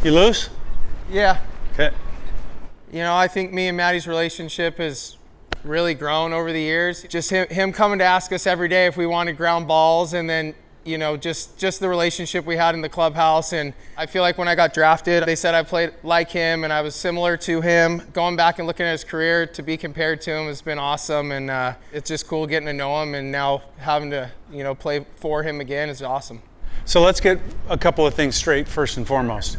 You loose? Yeah. Okay. You know, I think me and Maddie's relationship has really grown over the years. Just him coming to ask us every day if we wanted ground balls, and then, you know, just the relationship we had in the clubhouse. And I feel like when I got drafted, they said I played like him and I was similar to him. Going back and looking at his career to be compared to him has been awesome, and it's just cool getting to know him, and now having to, you know, play for him again is awesome. So let's get a couple of things straight first and foremost.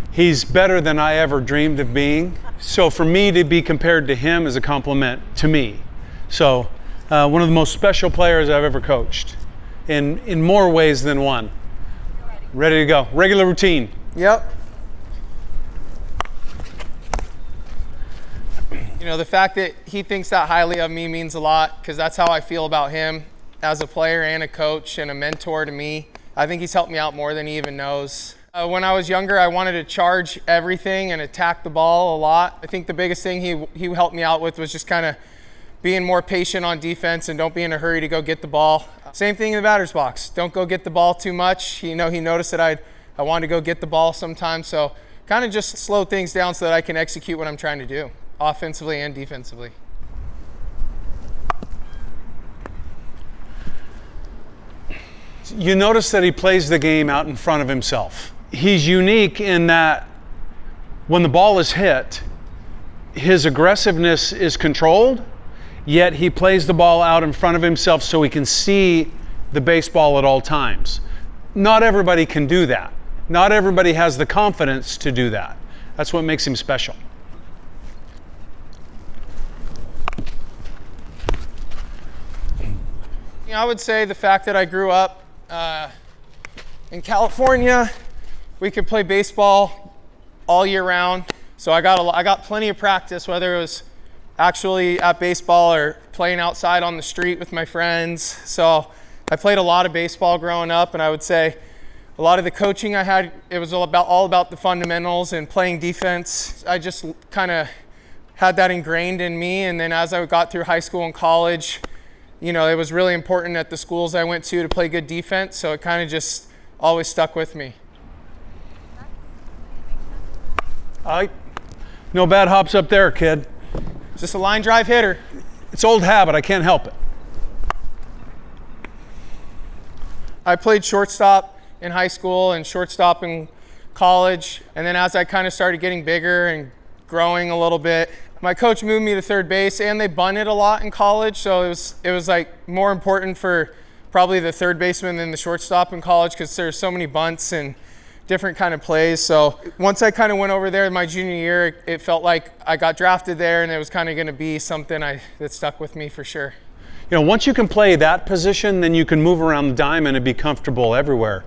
He's better than I ever dreamed of being. So for me to be compared to him is a compliment to me. So one of the most special players I've ever coached in more ways than one. Ready to go. Regular routine. Yep. You know, the fact that he thinks that highly of me means a lot, because that's how I feel about him as a player and a coach and a mentor to me. I think he's helped me out more than he even knows. When I was younger, I wanted to charge everything and attack the ball a lot. I think the biggest thing he helped me out with was just kind of being more patient on defense and don't be in a hurry to go get the ball. Same thing in the batter's box. Don't go get the ball too much. You know, he noticed that I wanted to go get the ball sometimes, so kind of just slow things down so that I can execute what I'm trying to do, offensively and defensively. You notice that he plays the game out in front of himself. He's unique in that when the ball is hit, his aggressiveness is controlled, yet he plays the ball out in front of himself so he can see the baseball at all times. Not everybody can do that. Not everybody has the confidence to do that. That's what makes him special. You know, I would say the fact that I grew up in California, we could play baseball all year round. So I got plenty of practice, whether it was actually at baseball or playing outside on the street with my friends. So I played a lot of baseball growing up, and I would say a lot of the coaching I had, it was all about the fundamentals and playing defense. I just kind of had that ingrained in me, and then as I got through high school and college, you know, it was really important at the schools I went to play good defense, so it kind of just always stuck with me. No bad hops up there, kid. Just a line drive hitter. It's old habit, I can't help it. I played shortstop in high school and shortstop in college, and then as I kind of started getting bigger and growing a little bit, my coach moved me to third base, and they bunted a lot in college, so it was like more important for probably the third baseman than the shortstop in college, because there's so many bunts and different kind of plays. So once I kind of went over there my junior year, it felt like I got drafted there, and it was kind of going to be something that stuck with me for sure. You know, once you can play that position, then you can move around the diamond and be comfortable everywhere.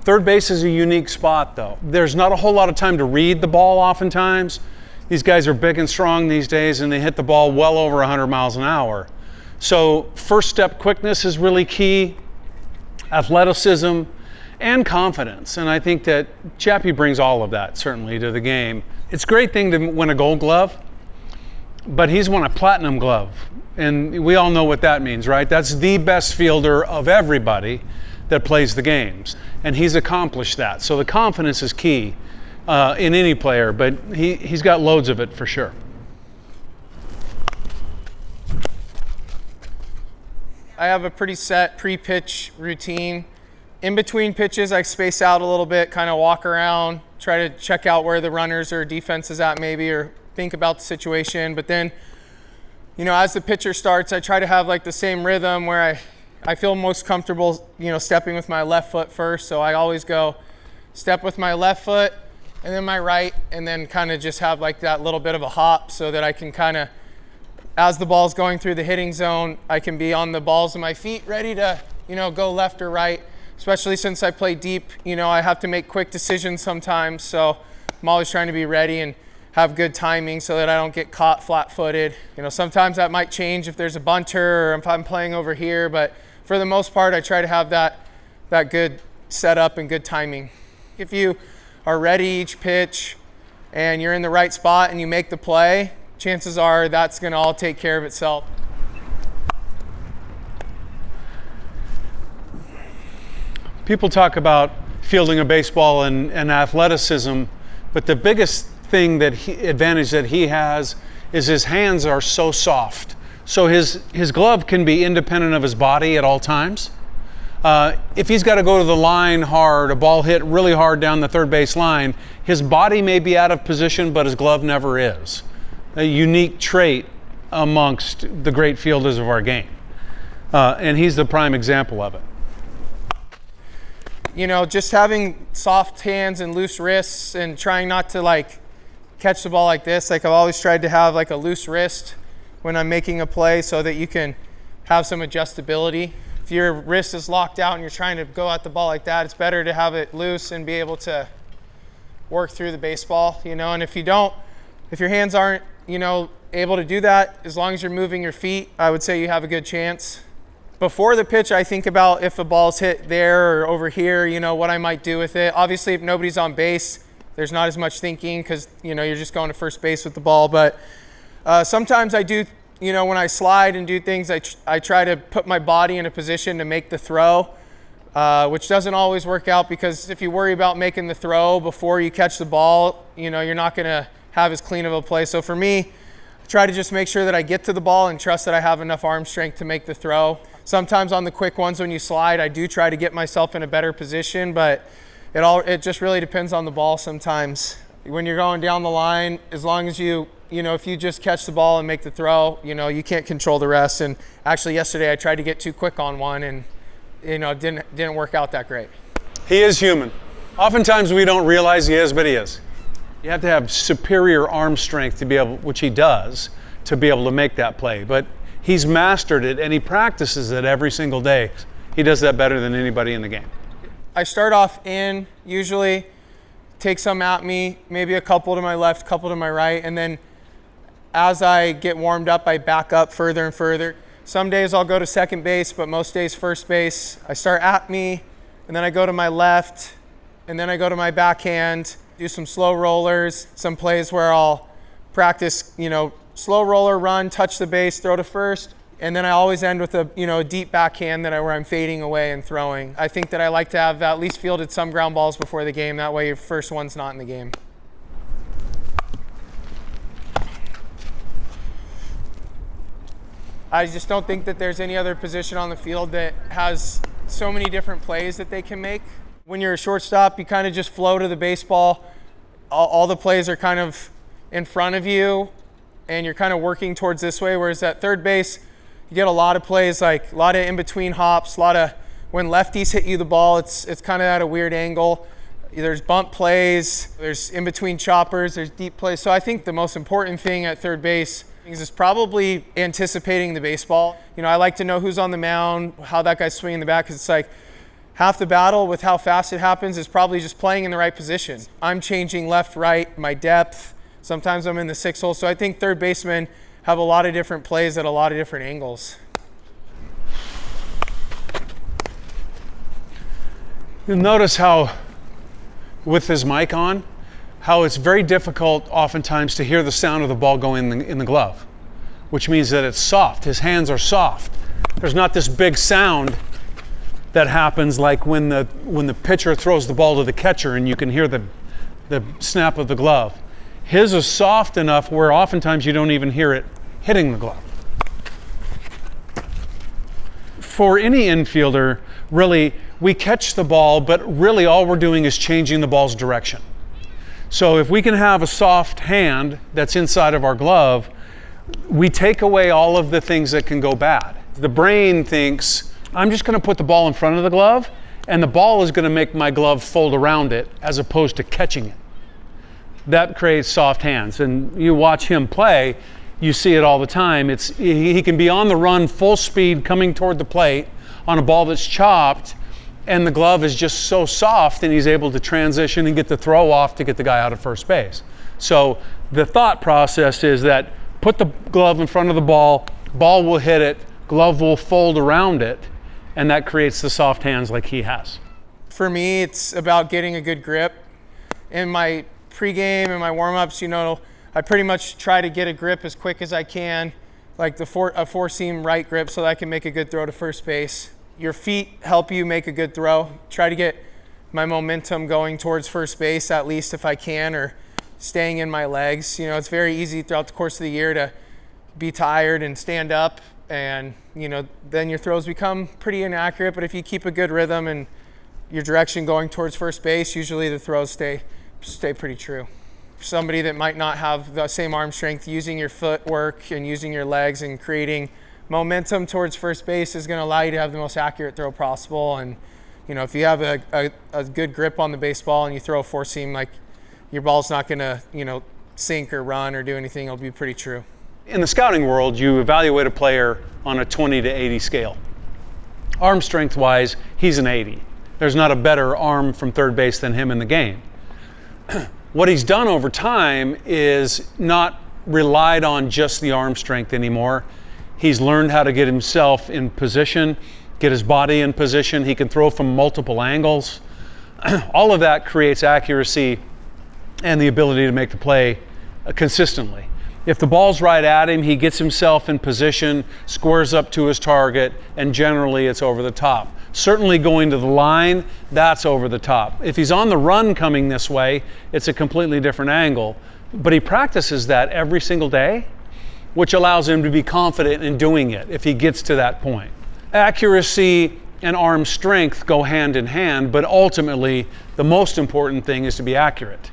Third base is a unique spot, though. There's not a whole lot of time to read the ball oftentimes. These guys are big and strong these days, and they hit the ball well over 100 miles an hour. So first step quickness is really key, athleticism, and confidence. And I think that Chappy brings all of that, certainly, to the game. It's a great thing to win a gold glove, but he's won a platinum glove. And we all know what that means, right? That's the best fielder of everybody that plays the games. And he's accomplished that. So the confidence is key in any player, but he's got loads of it for sure. I have a pretty set pre-pitch routine. In between pitches, I space out a little bit, kind of walk around, try to check out where the runners or defense is at maybe, or think about the situation. But then, you know, as the pitcher starts, I try to have like the same rhythm where I feel most comfortable, you know, stepping with my left foot first. So I always go step with my left foot and then my right, and then kind of just have like that little bit of a hop so that I can kind of, as the ball's going through the hitting zone, I can be on the balls of my feet ready to, you know, go left or right. Especially since I play deep, you know, I have to make quick decisions sometimes. So I'm always trying to be ready and have good timing so that I don't get caught flat-footed. You know, sometimes that might change if there's a bunter or if I'm playing over here, but for the most part, I try to have that good setup and good timing. If you are ready each pitch and you're in the right spot and you make the play, chances are that's going to all take care of itself. People talk about fielding a baseball and athleticism But the biggest advantage that he has is his hands are so soft. So his glove can be independent of his body at all times. If he's got to go to the line hard, a ball hit really hard down the third base line, his body may be out of position, but his glove never is. A unique trait amongst the great fielders of our game. And he's the prime example of it. You know, just having soft hands and loose wrists and trying not to like catch the ball like this. Like I've always tried to have like a loose wrist when I'm making a play so that you can have some adjustability. If your wrist is locked out and you're trying to go at the ball like that, it's better to have it loose and be able to work through the baseball, you know. And if your hands aren't, you know, able to do that, as long as you're moving your feet, I would say you have a good chance. Before the pitch, I think about if a ball's hit there or over here, you know, what I might do with it. Obviously, if nobody's on base, there's not as much thinking because, you know, you're just going to first base with the ball. But sometimes I do, you know, when I slide and do things, I try to put my body in a position to make the throw, which doesn't always work out because if you worry about making the throw before you catch the ball, you know, you're not going to have as clean of a play. So for me, I try to just make sure that I get to the ball and trust that I have enough arm strength to make the throw. Sometimes on the quick ones when you slide, I do try to get myself in a better position, but it just really depends on the ball sometimes. When you're going down the line, as long as you know, if you just catch the ball and make the throw, you know, you can't control the rest. And actually yesterday I tried to get too quick on one and, you know, didn't work out that great. He is human. Oftentimes we don't realize he is, but he is. You have to have superior arm strength to be able, which he does, to be able to make that play. But he's mastered it and he practices it every single day. He does that better than anybody in the game. I start off in, usually take some at me, maybe a couple to my left, couple to my right, and then as I get warmed up, I back up further and further. Some days I'll go to second base, but most days first base. I start at me, and then I go to my left, and then I go to my backhand, do some slow rollers, some plays where I'll practice, you know, slow roller, run, touch the base, throw to first, and then I always end with a, you know, a deep backhand where I'm fading away and throwing. I think that I like to have at least fielded some ground balls before the game. That way your first one's not in the game. I just don't think that there's any other position on the field that has so many different plays that they can make. When you're a shortstop, you kind of just flow to the baseball. All the plays are kind of in front of you, and you're kind of working towards this way, whereas at third base, you get a lot of plays, like a lot of in-between hops, a lot of when lefties hit you the ball, it's kind of at a weird angle. There's bump plays, there's in-between choppers, there's deep plays. So I think the most important thing at third base is probably anticipating the baseball. You know, I like to know who's on the mound, how that guy's swinging the bat, because it's like half the battle with how fast it happens is probably just playing in the right position. I'm changing left, right, my depth. Sometimes I'm in the 6 hole. So I think third basemen have a lot of different plays at a lot of different angles. You'll notice how, with his mic on, how it's very difficult oftentimes to hear the sound of the ball going in the glove, which means that it's soft. His hands are soft. There's not this big sound that happens like when the pitcher throws the ball to the catcher and you can hear the snap of the glove. His is soft enough where oftentimes you don't even hear it hitting the glove. For any infielder, really, we catch the ball, but really all we're doing is changing the ball's direction. So if we can have a soft hand that's inside of our glove, we take away all of the things that can go bad. The brain thinks, I'm just going to put the ball in front of the glove, and the ball is going to make my glove fold around it as opposed to catching it. That creates soft hands. And you watch him play, you see it all the time. He can be on the run, full speed, coming toward the plate on a ball that's chopped, and the glove is just so soft and he's able to transition and get the throw off to get the guy out of first base. So the thought process is that put the glove in front of the ball will hit it, glove will fold around it, and that creates the soft hands like he has. For me, it's about getting a good grip. In my pregame and my warm-ups, you know, I pretty much try to get a grip as quick as I can, like a four-seam right grip so that I can make a good throw to first base. Your feet help you make a good throw. Try to get my momentum going towards first base, at least if I can, or staying in my legs. You know, it's very easy throughout the course of the year to be tired and stand up, and you know, then your throws become pretty inaccurate. But if you keep a good rhythm and your direction going towards first base, usually the throws stay pretty true. For somebody that might not have the same arm strength, using your footwork and using your legs and creating momentum towards first base is going to allow you to have the most accurate throw possible. And you know, if you have a good grip on the baseball and you throw a four seam, like, your ball's not going to, you know, sink or run or do anything. It'll be pretty true. In the scouting world, you evaluate a player on a 20 to 80 scale. Arm strength wise, he's an 80. There's not a better arm from third base than him in the game. What he's done over time is not relied on just the arm strength anymore. He's learned how to get himself in position, get his body in position. He can throw from multiple angles. All of that creates accuracy and the ability to make the play consistently. If the ball's right at him, he gets himself in position, squares up to his target, and generally it's over the top. Certainly going to the line, that's over the top. If he's on the run coming this way, it's a completely different angle. But he practices that every single day, which allows him to be confident in doing it if he gets to that point. Accuracy and arm strength go hand in hand, but ultimately the most important thing is to be accurate.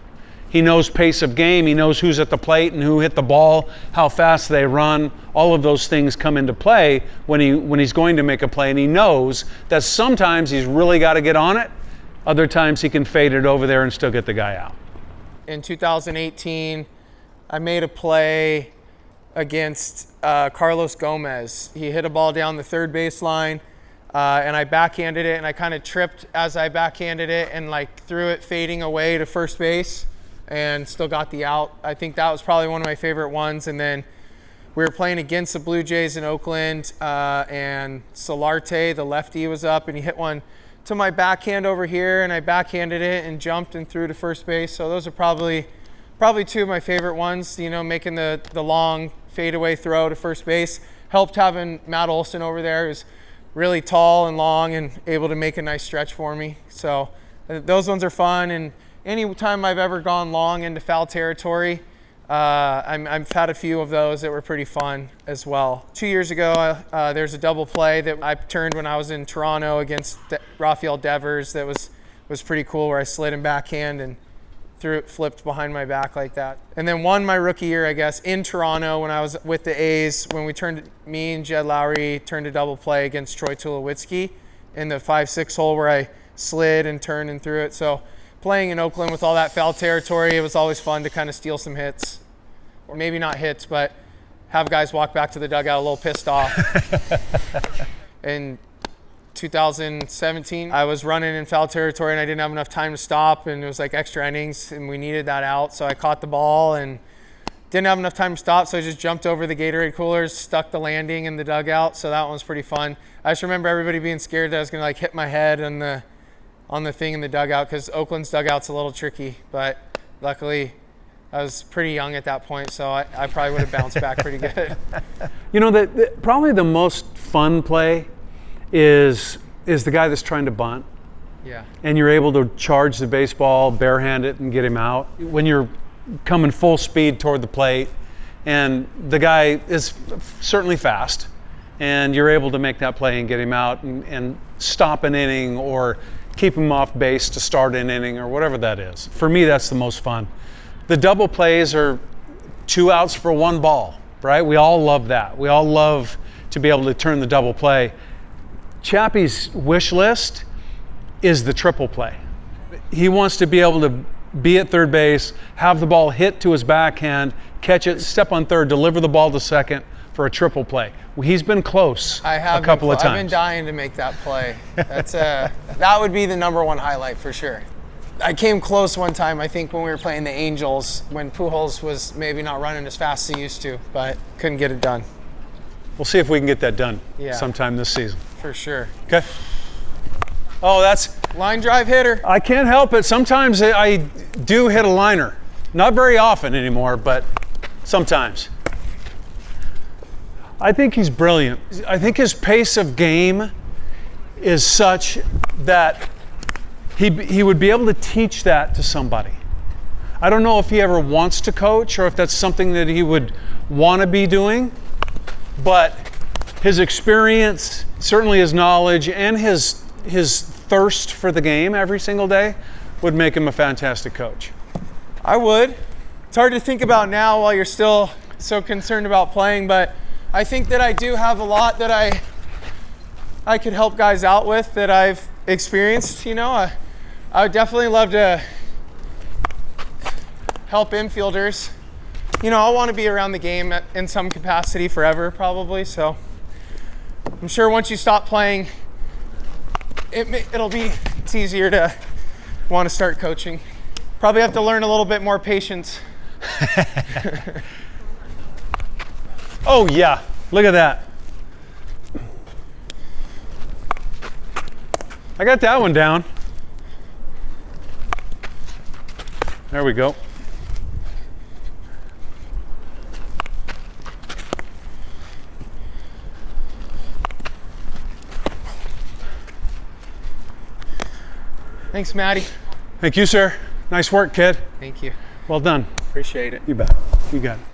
He knows pace of game, he knows who's at the plate and who hit the ball, how fast they run. All of those things come into play when he's going to make a play, and he knows that sometimes he's really got to get on it, other times he can fade it over there and still get the guy out. In 2018, I made a play against Carlos Gomez. He hit a ball down the third baseline, and I backhanded it, and I kind of tripped as I backhanded it and like threw it fading away to first base and still got the out. I think that was probably one of my favorite ones. And then we were playing against the Blue Jays in Oakland, and Solarte, the lefty, was up, and he hit one to my backhand over here, and I backhanded it and jumped and threw to first base. So those are probably two of my favorite ones. You know, making the long fadeaway throw to first base. Helped having Matt Olson over there, who's really tall and long and able to make a nice stretch for me. So those ones are fun. And any time I've ever gone long into foul territory, I've had a few of those that were pretty fun as well. 2 years ago, there's a double play that I turned when I was in Toronto against Rafael Devers that was pretty cool, where I slid him backhand and threw it flipped behind my back like that. And then one my rookie year, I guess, in Toronto when I was with the A's, when me and Jed Lowry turned a double play against Troy Tulowitzki in the 5-6 hole, where I slid and turned and threw it. So playing in Oakland with all that foul territory, it was always fun to kind of steal some hits. Or maybe not hits, but have guys walk back to the dugout a little pissed off. In 2017, I was running in foul territory and I didn't have enough time to stop, and it was like extra innings and we needed that out. So I caught the ball and didn't have enough time to stop, so I just jumped over the Gatorade coolers, stuck the landing in the dugout. So that one was pretty fun. I just remember everybody being scared that I was gonna like hit my head on the thing in the dugout, because Oakland's dugout's a little tricky, but luckily I was pretty young at that point, so I probably would have bounced back pretty good. You know, probably the most fun play is the guy that's trying to bunt. Yeah. And you're able to charge the baseball, barehand it, and get him out. When you're coming full speed toward the plate, and the guy is certainly fast, and you're able to make that play and get him out and stop an inning or keep him off base to start an inning or whatever that is. For me, that's the most fun. The double plays are 2 outs for 1 ball, right? We all love that. We all love to be able to turn the double play. Chappy's wish list is the triple play. He wants to be able to be at third base, have the ball hit to his backhand, catch it, step on third, deliver the ball to second for a triple play. He's been close a couple of times. I've been dying to make that play. That would be the #1 highlight for sure. I came close one time, I think, when we were playing the Angels, when Pujols was maybe not running as fast as he used to, but couldn't get it done. We'll see if we can get that done sometime this season. For sure. Okay. Oh, that's line drive hitter. I can't help it. Sometimes I do hit a liner. Not very often anymore, but sometimes. I think he's brilliant. I think his pace of game is such that he would be able to teach that to somebody. I don't know if he ever wants to coach or if that's something that he would want to be doing, but his experience, certainly his knowledge, and his thirst for the game every single day would make him a fantastic coach. I would. It's hard to think about now while you're still so concerned about playing, but I think that I do have a lot that I could help guys out with that I've experienced. You know, I would definitely love to help infielders. You know, I want to be around the game in some capacity forever, probably. So I'm sure once you stop playing, it's easier to want to start coaching. Probably have to learn a little bit more patience. Oh yeah, look at that. I got that one down. There we go. Thanks, Maddie. Thank you, sir. Nice work, kid. Thank you. Well done. Appreciate it. You bet. You got it.